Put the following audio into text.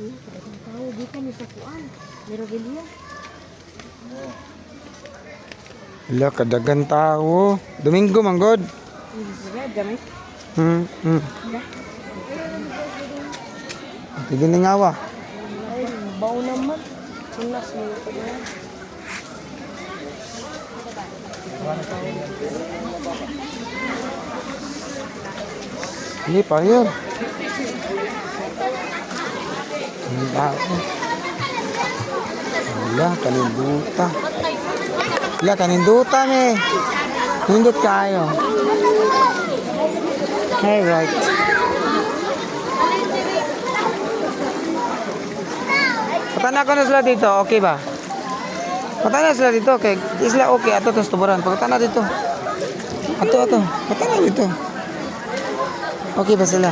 Ang tao, di ka ni sa kuan. Pero giliya. Wala, kadagan tao. Domingo, manggod. Hindi sila, gamit. Tigil ng awa. Ay, baw naman. Unas mo ito na. Hindi pa yun. Ang tao. Wala, kaninduta. Wala, kaninduta, me. Nindot kayo. Hey, right. Patana ko na sila dito, okay ba? Patana sila dito, okay. Di sila okay, ato tos tuburan. Patana dito. Ato. Patana dito. Okay ba sila?